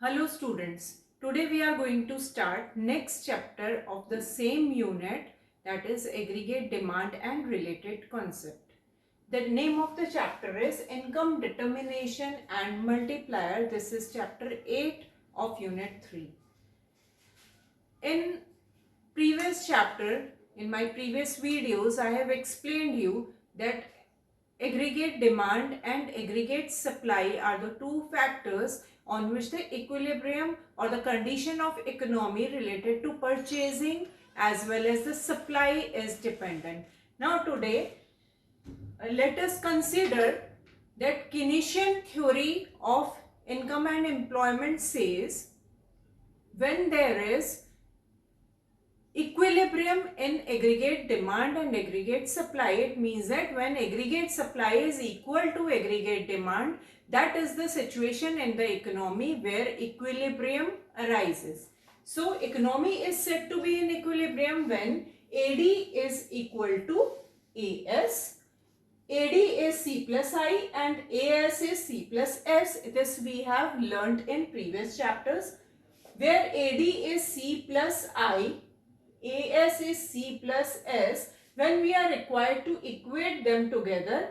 Hello students, today we are going to start next chapter of the same unit, that is aggregate demand and related concept. The name of the chapter is income determination and multiplier. This is chapter 8 of unit 3. In previous chapter, in my previous videos, I have explained you that aggregate demand and aggregate supply are the two factors on which the equilibrium or the condition of economy related to purchasing as well as the supply is dependent. Now today, let us consider that Keynesian theory of income and employment says when there is equilibrium in aggregate demand and aggregate supply, it means that when aggregate supply is equal to aggregate demand, that is the situation in the economy where equilibrium arises. So economy is said to be in equilibrium when AD is equal to AS, AD is C plus I and AS is C plus S. This we have learnt in previous chapters, where AD is C plus I, AS is C plus S. When we are required to equate them together,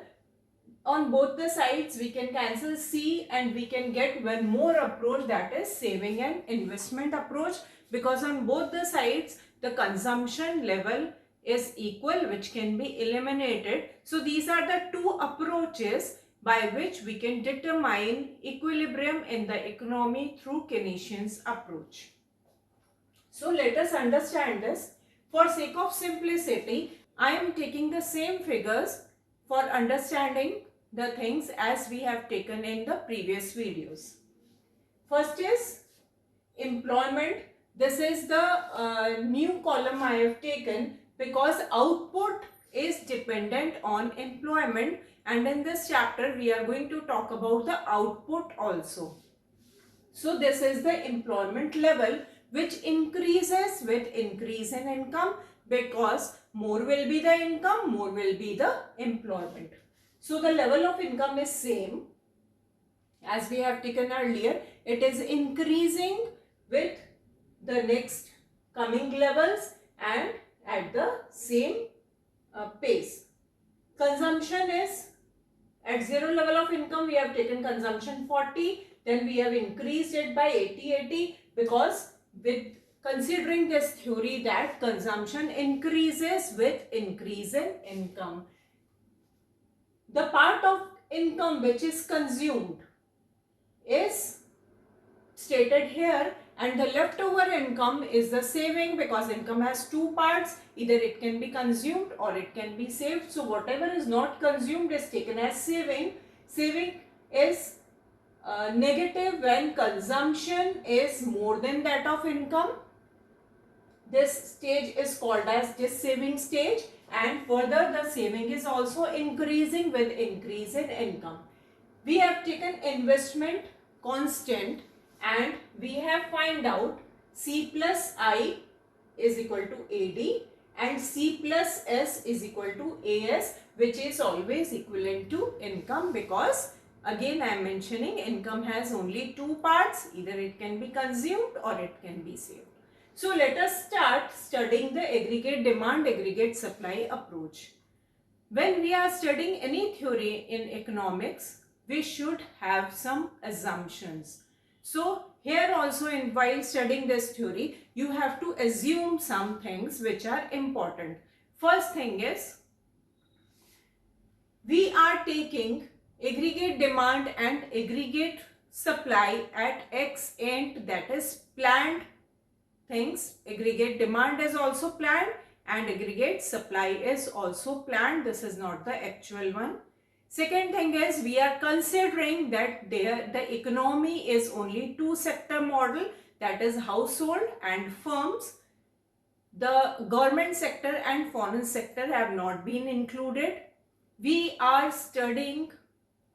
on both the sides we can cancel C and we can get one more approach, that is saving and investment approach, because on both the sides the consumption level is equal, which can be eliminated. So these are the two approaches by which we can determine equilibrium in the economy through Keynesian's approach. So let us understand this. For sake of simplicity, I am taking the same figures for understanding the things as we have taken in the previous videos. First is employment. This is the new column I have taken because output is dependent on employment, and in this chapter we are going to talk about the output also. So this is the employment level, which increases with increase in income, because more will be the income, more will be the employment. So the level of income is same as we have taken earlier. It is increasing with the next coming levels and at the same pace. Consumption is at zero level of income, we have taken consumption 40, then we have increased it by 80 because with considering this theory that consumption increases with increase in income. The part of income which is consumed is stated here, and the leftover income is the saving, because income has two parts, either it can be consumed or it can be saved. So whatever is not consumed is taken as saving. Saving is negative when consumption is more than that of income. This stage is called as this saving stage, and further the saving is also increasing with increase in income. We have taken investment constant and we have find out C plus I is equal to AD and C plus S is equal to AS, which is always equivalent to income, because again I am mentioning income has only two parts, either it can be consumed or it can be saved. So let us start studying the aggregate demand, aggregate supply approach. When we are studying any theory in economics, we should have some assumptions. So here also, while studying this theory, you have to assume some things which are important. First thing is, we are taking aggregate demand and aggregate supply at X and that is planned things. Aggregate demand is also planned and aggregate supply is also planned. This is not the actual one. Second thing is, we are considering that the economy is only two sector model, that is household and firms. The government sector and foreign sector have not been included. We are studying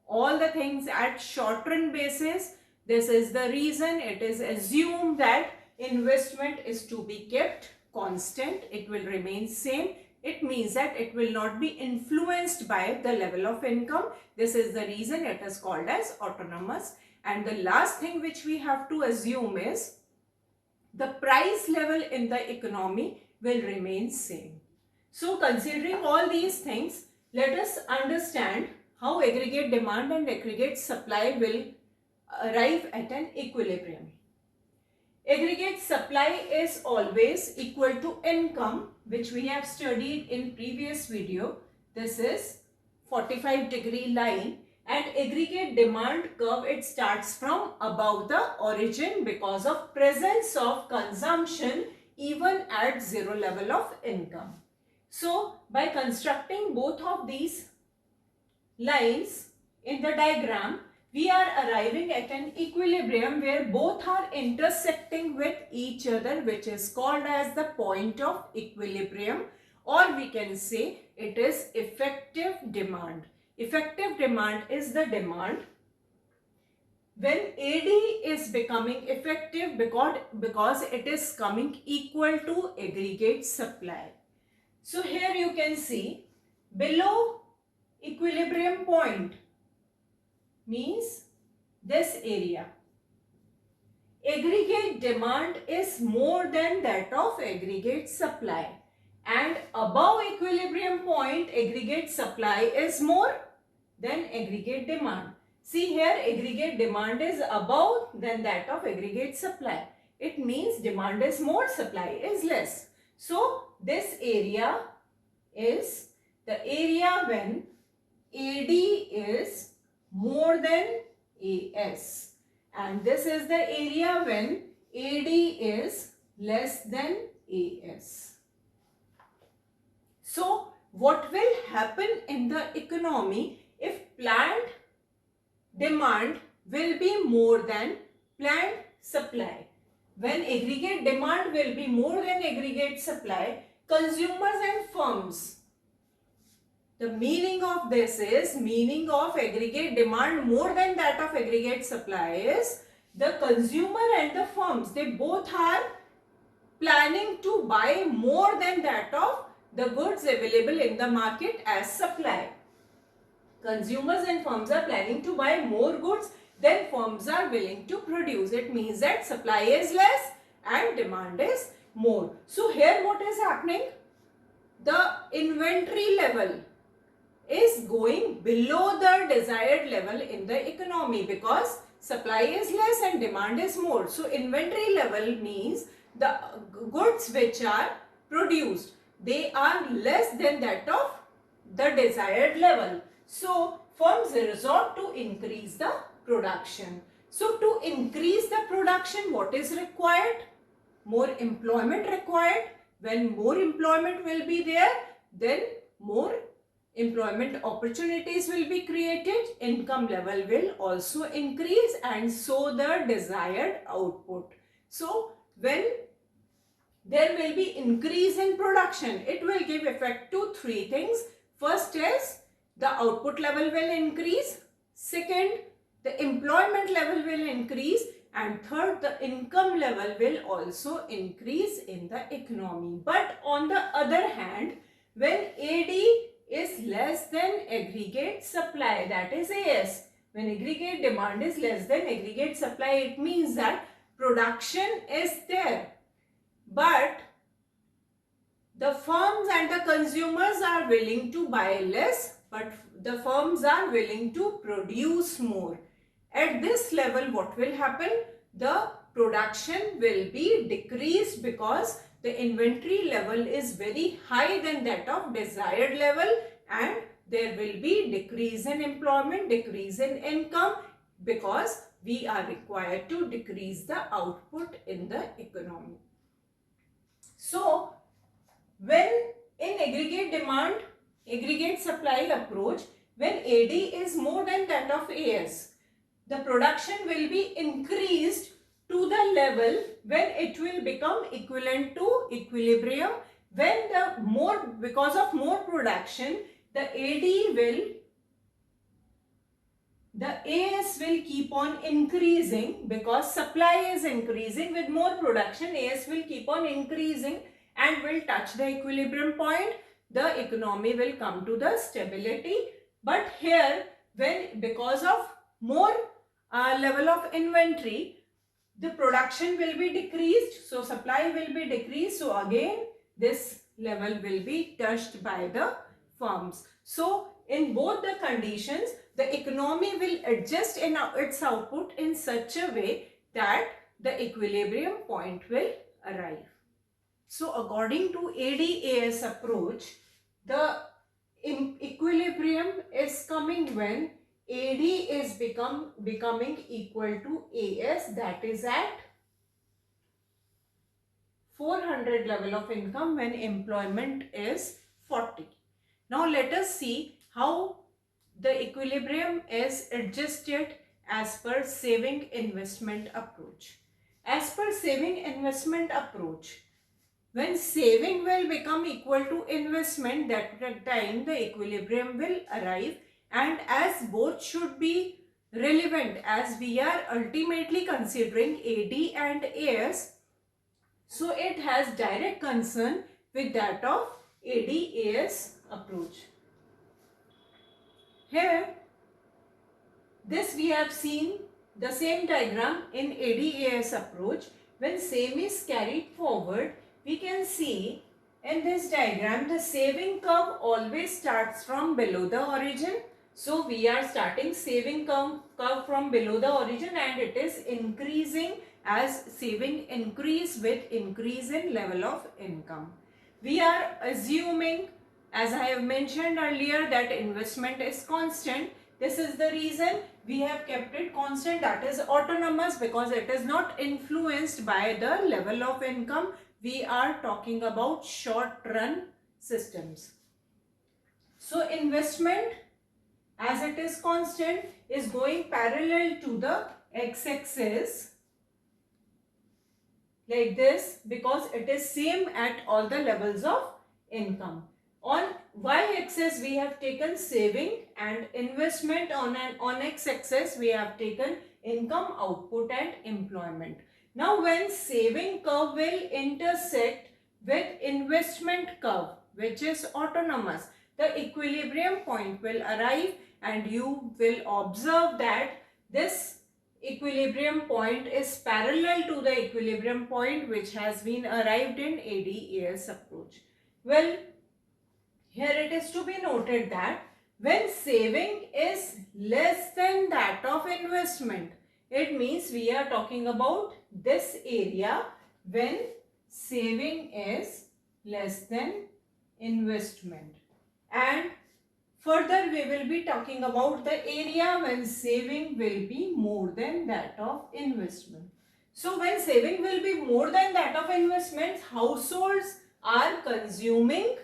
all the things at short-run basis. This is the reason it is assumed that investment is to be kept constant. It will remain same. It means that it will not be influenced by the level of income. This is the reason it is called as autonomous. And the last thing which we have to assume is the price level in the economy will remain same. So considering all these things, let us understand how aggregate demand and aggregate supply will arrive at an equilibrium. Aggregate supply is always equal to income, which we have studied in previous video. This is 45-degree line, and aggregate demand curve, it starts from above the origin because of presence of consumption even at zero level of income. So by constructing both of these lines in the diagram, we are arriving at an equilibrium where both are intersecting with each other, which is called as the point of equilibrium, or we can say it is effective demand. Effective demand is the demand when AD is becoming effective because it is coming equal to aggregate supply. So here you can see below equilibrium point means this area. Aggregate demand is more than that of aggregate supply, and above equilibrium point aggregate supply is more than aggregate demand. See here, aggregate demand is above than that of aggregate supply. It means demand is more, supply is less. So this area is the area when AD is more than AS, and this is the area when AD is less than AS. So what will happen in the economy if planned demand will be more than planned supply? When aggregate demand will be more than aggregate supply, consumers and firms, the meaning of this is, meaning of aggregate demand more than that of aggregate supply is, the consumer and the firms, they both are planning to buy more than that of the goods available in the market as supply. Consumers and firms are planning to buy more goods than firms are willing to produce. It means that supply is less and demand is more. So here what is happening? The inventory level is going below the desired level in the economy because supply is less and demand is more. So inventory level means the goods which are produced, they are less than that of the desired level. So firms resort to increase the production. So to increase the production, what is required? More employment required. When more employment will be there, then more employment opportunities will be created, income level will also increase, and so the desired output. So when there will be increase in production, it will give effect to three things. First is the output level will increase, second the employment level will increase, and third the income level will also increase in the economy. But on the other hand, when AD is less than aggregate supply, that is AS, when aggregate demand is less than aggregate supply, it means that production is there, but the firms and the consumers are willing to buy less, but the firms are willing to produce more. At this level, what will happen? The production will be decreased because the inventory level is very high than that of desired level, and there will be decrease in employment, decrease in income, because we are required to decrease the output in the economy. So when in aggregate demand, aggregate supply approach, when AD is more than that of AS, the production will be increased to the level when it will become equivalent to equilibrium. When the more, because of more production, the AS will keep on increasing because supply is increasing. With more production, AS will keep on increasing and will touch the equilibrium point. The economy will come to the stability. But here, when because of more level of inventory, the production will be decreased, so supply will be decreased, so again this level will be touched by the firms. So in both the conditions, the economy will adjust in its output in such a way that the equilibrium point will arrive. So according to ADAS approach, the equilibrium is coming when AD is becoming equal to AS, that is at 400 level of income when employment is 40. Now let us see how the equilibrium is adjusted as per saving investment approach. As per saving investment approach, when saving will become equal to investment, that time the equilibrium will arrive, and as both should be relevant, as we are ultimately considering AD and AS, so it has direct concern with that of AD-AS approach. Here, this we have seen the same diagram in AD-AS approach. When same is carried forward, we can see in this diagram the saving curve always starts from below the origin. So we are starting saving curve from below the origin, and it is increasing as saving increase with increase in level of income. We are assuming, as I have mentioned earlier, that investment is constant. This is the reason we have kept it constant, that is autonomous, because it is not influenced by the level of income. We are talking about short run systems. So investment, as it is constant, is going parallel to the x-axis like this, because it is same at all the levels of income. On y-axis we have taken saving, and investment on x-axis we have taken income, output and employment. Now when saving curve will intersect with investment curve, which is autonomous, the equilibrium point will arrive, and you will observe that this equilibrium point is parallel to the equilibrium point which has been arrived in AD-AS approach. Well, here it is to be noted that when saving is less than that of investment, it means we are talking about this area when saving is less than investment, and further we will be talking about the area when saving will be more than that of investment. So when saving will be more than that of investment, households are consuming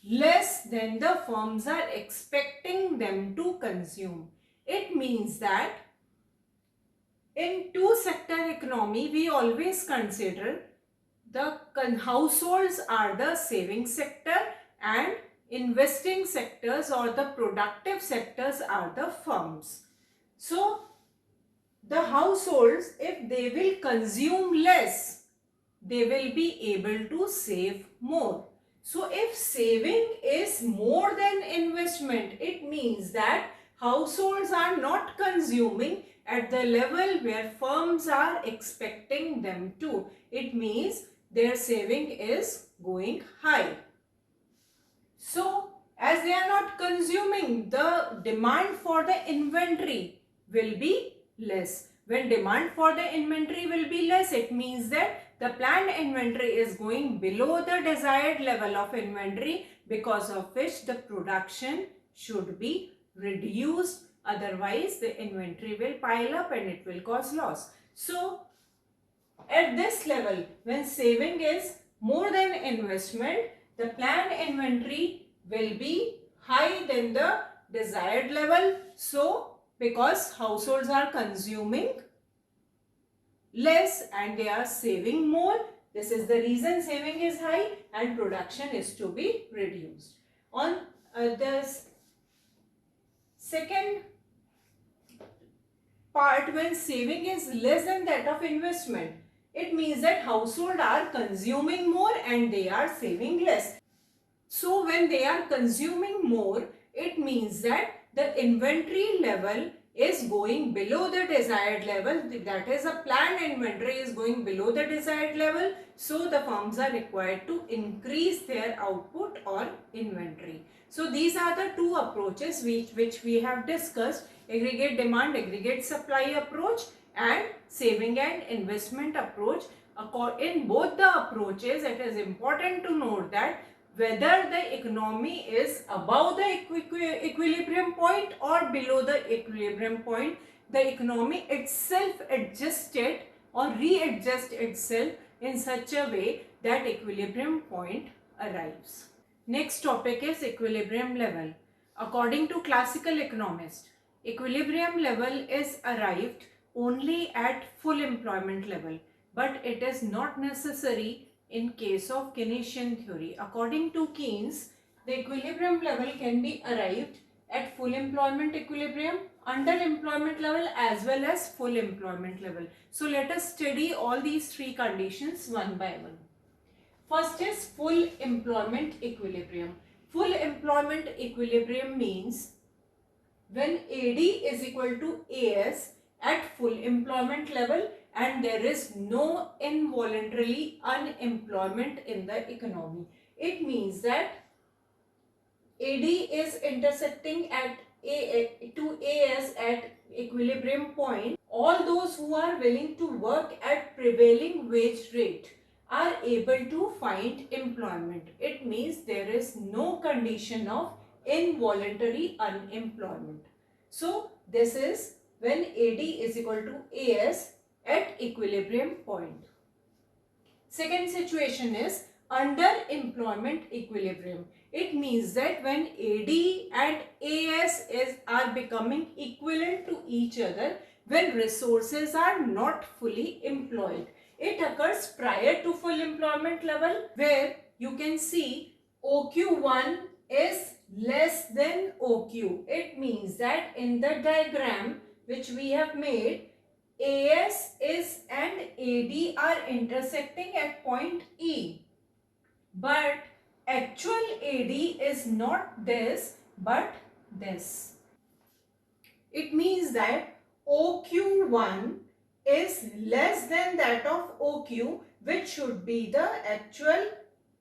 less than the firms are expecting them to consume. It means that in two sector economy, we always consider the households are the saving sector and investing sectors or the productive sectors are the firms. So the households, if they will consume less, they will be able to save more. So if saving is more than investment, it means that households are not consuming at the level where firms are expecting them to. It means their saving is going high. So as they are not consuming, the demand for the inventory will be less. When demand for the inventory will be less, it means that the planned inventory is going below the desired level of inventory, because of which the production should be reduced. Otherwise, the inventory will pile up and it will cause loss. So at this level, when saving is more than investment, the planned inventory will be high than the desired level. So because households are consuming less and they are saving more, this is the reason saving is high and production is to be reduced. On the second part, when saving is less than that of investment, it means that households are consuming more and they are saving less. So when they are consuming more, it means that the inventory level is going below the desired level, that is a planned inventory is going below the desired level, so the firms are required to increase their output or inventory. So these are the two approaches which we have discussed: aggregate demand, aggregate supply approach, and saving and investment approach. In both the approaches, it is important to note that whether the economy is above the equilibrium point or below the equilibrium point, the economy itself adjusted or readjust itself in such a way that equilibrium point arrives. Next topic is equilibrium level. According to classical economists, equilibrium level is arrived only at full employment level, but it is not necessary in case of Keynesian theory. According to Keynes, the equilibrium level can be arrived at full employment equilibrium, underemployment level, as well as full employment level. So let us study all these three conditions one by one. First is full employment equilibrium. Full employment equilibrium means when AD is equal to AS at full employment level and there is no involuntary unemployment in the economy. It means that AD is intersecting at to AS at equilibrium point. All those who are willing to work at prevailing wage rate are able to find employment. It means there is no condition of involuntary unemployment. So this is when AD is equal to AS at equilibrium point. Second situation is underemployment equilibrium. It means that when AD and AS are becoming equivalent to each other, when resources are not fully employed. It occurs prior to full employment level, where you can see OQ1 is less than OQ. It means that in the diagram which we have made, AS is and AD are intersecting at point E, but actual AD is not this but this. It means that OQ1 is less than that of OQ, which should be the actual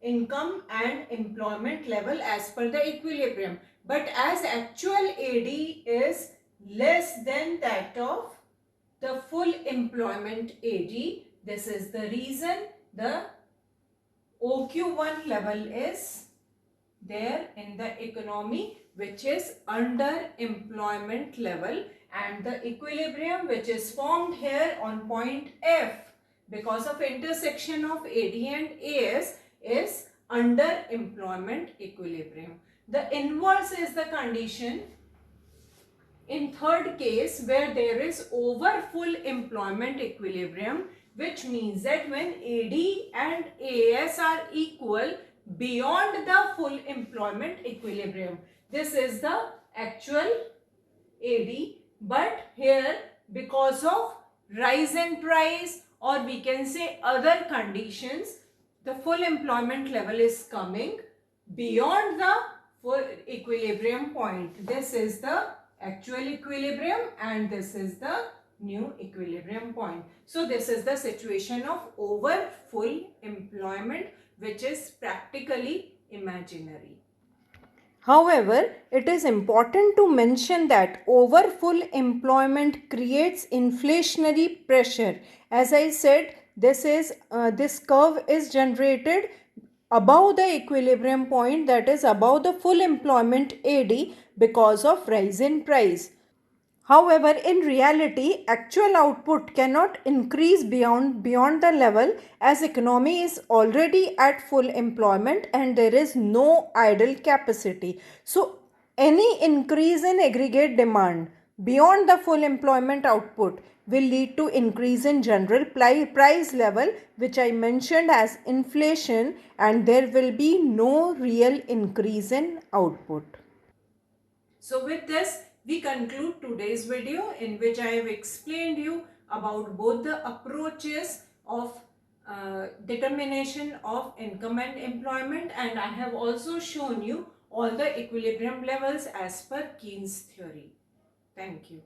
income and employment level as per the equilibrium. But as actual AD is less than that of the full employment AD, this is the reason the OQ1 level is there in the economy, which is underemployment level, and the equilibrium which is formed here on point F because of intersection of AD and AS is underemployment equilibrium. The inverse is the condition in third case where there is over full employment equilibrium, which means that when AD and AS are equal beyond the full employment equilibrium. This is the actual AD, but here because of rise in price or we can say other conditions, the full employment level is coming beyond the full equilibrium point. This is the actual equilibrium and this is the new equilibrium point. So this is the situation of over full employment, which is practically imaginary. However, it is important to mention that over full employment creates inflationary pressure. As I said, this curve is generated above the equilibrium point, that is above the full employment AD, because of rise in price. However, in reality, actual output cannot increase beyond the level, as economy is already at full employment and there is no idle capacity. So, any increase in aggregate demand beyond the full employment output will lead to increase in general price level, which I mentioned as inflation, and there will be no real increase in output. So with this, we conclude today's video in which I have explained you about both the approaches of determination of income and employment, and I have also shown you all the equilibrium levels as per Keynes theory. Thank you.